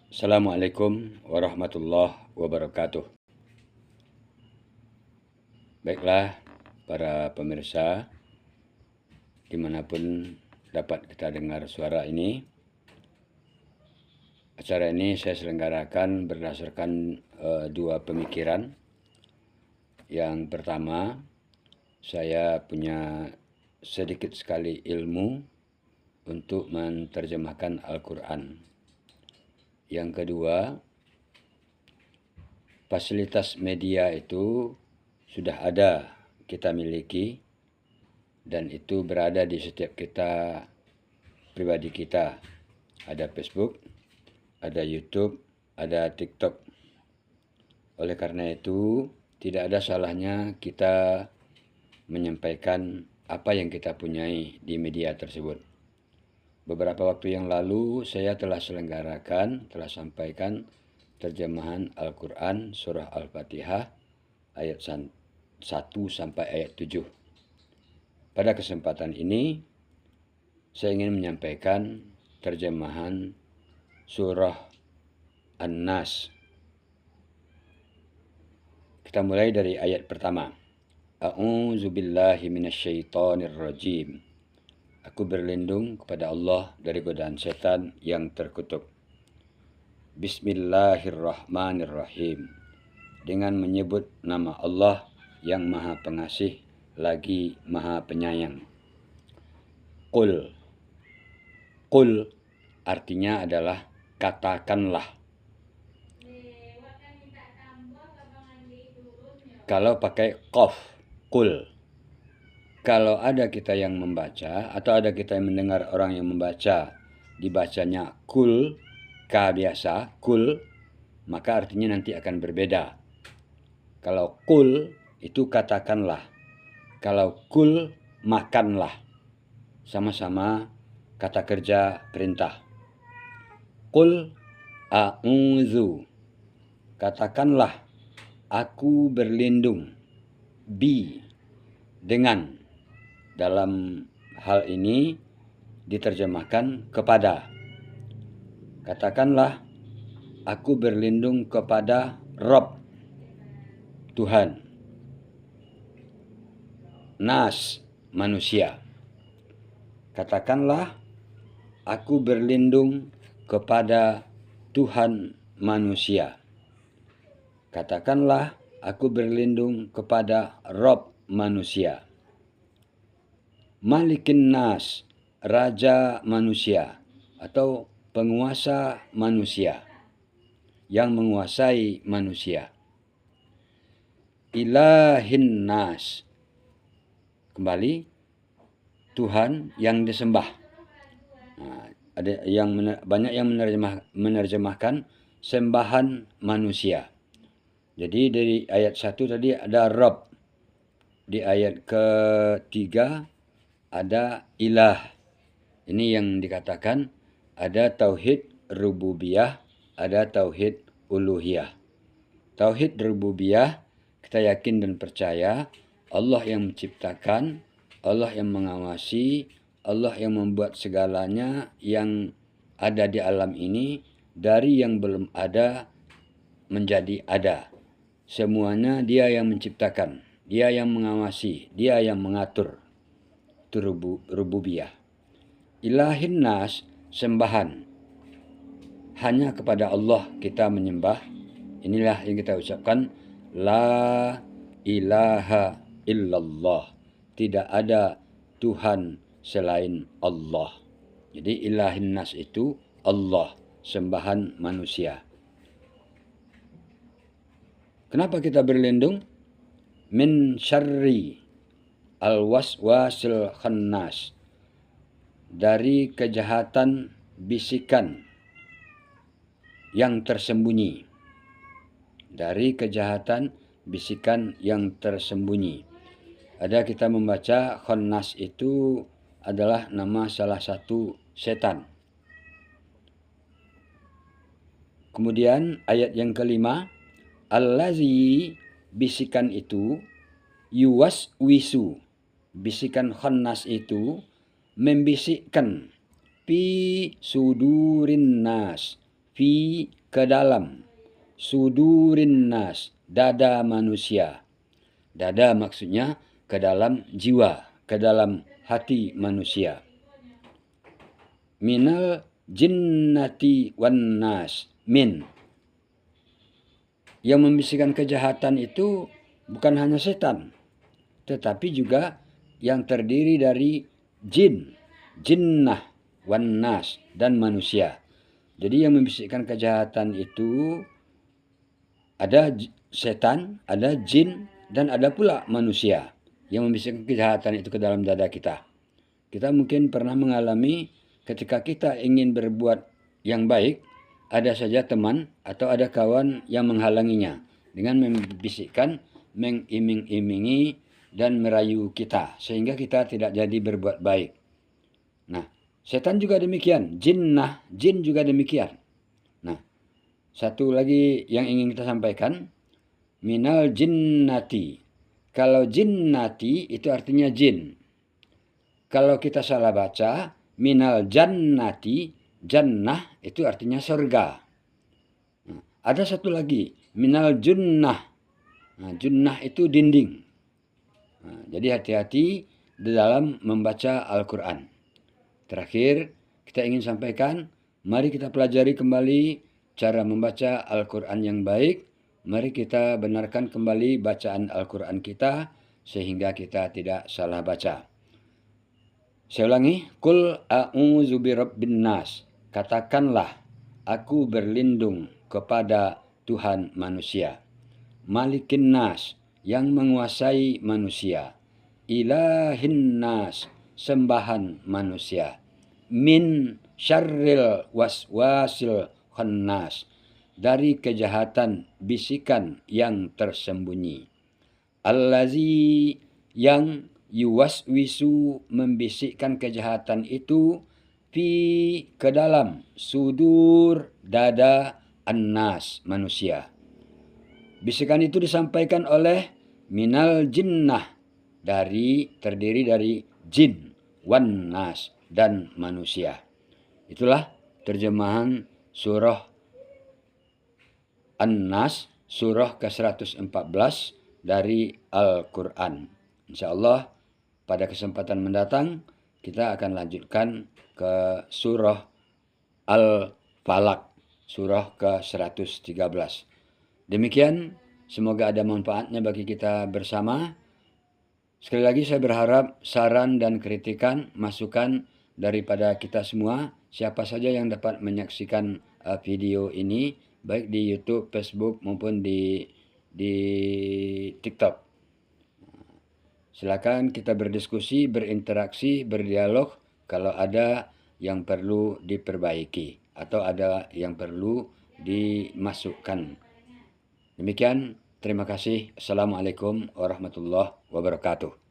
Assalamualaikum warahmatullahi wabarakatuh. Baiklah para pemirsa, dimanapun dapat kita dengar suara ini. Acara ini saya selenggarakan berdasarkan dua pemikiran. Yang pertama, saya punya sedikit sekali ilmu untuk menerjemahkan Al-Quran. Yang kedua, fasilitas media itu sudah ada kita miliki dan itu berada di setiap kita pribadi kita. Ada Facebook, ada YouTube, ada TikTok. Oleh karena itu, tidak ada salahnya kita menyampaikan apa yang kita punyai di media tersebut. Beberapa waktu yang lalu saya telah sampaikan terjemahan Al-Quran surah Al-Fatihah ayat 1 sampai ayat 7. Pada kesempatan ini saya ingin menyampaikan terjemahan surah An-Nas. Kita mulai dari ayat pertama. A'udzubillahi minasyaitonirrajim. Aku berlindung kepada Allah dari godaan setan yang terkutuk. Bismillahirrahmanirrahim. Dengan menyebut nama Allah yang Maha Pengasih lagi Maha Penyayang. Qul. Qul artinya adalah katakanlah. Kalau pakai qaf, qul. Kalau ada kita yang membaca atau ada kita yang mendengar orang yang membaca, dibacanya kul, ka biasa, kul, maka artinya nanti akan berbeda. Kalau kul itu katakanlah. Kalau kul makanlah. Sama-sama kata kerja perintah. Qul a'udzu. Katakanlah aku berlindung. Bi. Dengan. Dalam hal ini diterjemahkan kepada. Katakanlah aku berlindung kepada Rabb, Tuhan. Nas, manusia. Katakanlah aku berlindung kepada Tuhan manusia. Katakanlah aku berlindung kepada Rabb manusia. Malikin Nas, raja manusia atau penguasa manusia yang menguasai manusia. Ilahin Nas, kembali Tuhan yang disembah. Nah, ada yang banyak yang menerjemahkan sembahan manusia. Jadi dari ayat 1 tadi ada Rabb. Di ayat ketiga ada ilah. Ini yang dikatakan ada tauhid rububiyah, ada tauhid uluhiyah. Tauhid rububiyah kita yakin dan percaya Allah yang menciptakan, Allah yang mengawasi, Allah yang membuat segalanya yang ada di alam ini dari yang belum ada menjadi ada. Semuanya Dia yang menciptakan, Dia yang mengawasi, Dia yang mengatur. Itu rububiyah. Ilahin Nas, sembahan. Hanya kepada Allah kita menyembah. Inilah yang kita ucapkan. La ilaha illallah. Tidak ada Tuhan selain Allah. Jadi ilahin Nas itu Allah, sembahan manusia. Kenapa kita berlindung? Min syarri al-waswasil khannas. Dari kejahatan bisikan yang tersembunyi. Dari kejahatan bisikan yang tersembunyi. Ada kita membaca khannas itu adalah nama salah satu setan. Kemudian ayat yang kelima, allazi, bisikan itu, yuwaswisu, bisikan khannas itu membisikkan fi sudurin nas, fi ke dalam sudurin nas, dada manusia. Dada maksudnya ke dalam jiwa, ke dalam hati manusia. Minal jinnati wan nas, min. Yang membisikkan kejahatan itu bukan hanya setan, tetapi juga yang terdiri dari jin, jinnah, wan nas, dan manusia. Jadi yang membisikkan kejahatan itu ada setan, ada jin, dan ada pula manusia yang membisikkan kejahatan itu ke dalam dada kita. Kita mungkin pernah mengalami ketika kita ingin berbuat yang baik, ada saja teman atau ada kawan yang menghalanginya dengan membisikkan, mengiming-imingi, dan merayu kita sehingga kita tidak jadi berbuat baik. Nah, setan juga demikian, jin juga demikian. Nah, satu lagi yang ingin kita sampaikan, minal jinnati. Kalau jinnati itu artinya jin. Kalau kita salah baca, minal jannati, jannah itu artinya surga. Nah, ada satu lagi, minal junnah. Nah, junnah itu dinding. Nah, jadi hati-hati di dalam membaca Al-Quran. Terakhir, kita ingin sampaikan, mari kita pelajari kembali cara membaca Al-Quran yang baik. Mari kita benarkan kembali bacaan Al-Quran kita sehingga kita tidak salah baca. Saya ulangi, Qul a'udzu birabbin nas. Katakanlah, aku berlindung kepada Tuhan manusia. Malikin nas, yang menguasai manusia. Ilahin nas, sembahan manusia. Min syarril waswasil khannas, dari kejahatan bisikan yang tersembunyi. Allazi, yang yuwaswisu, membisikkan kejahatan itu, fi, ke dalam, sudur, dada, annas, manusia. Bisikan itu disampaikan oleh minal jinnah, terdiri dari jin, wan nas, dan manusia. Itulah terjemahan surah An-Nas, surah ke-114 dari Al-Quran. InsyaAllah pada kesempatan mendatang kita akan lanjutkan ke surah Al-Falaq, surah ke-113. Demikian, semoga ada manfaatnya bagi kita bersama. Sekali lagi saya berharap saran dan kritikan, masukan daripada kita semua, siapa saja yang dapat menyaksikan video ini, baik di YouTube, Facebook, maupun di TikTok. Silakan kita berdiskusi, berinteraksi, berdialog kalau ada yang perlu diperbaiki atau ada yang perlu dimasukkan. Demikian, terima kasih. Assalamualaikum warahmatullahi wabarakatuh.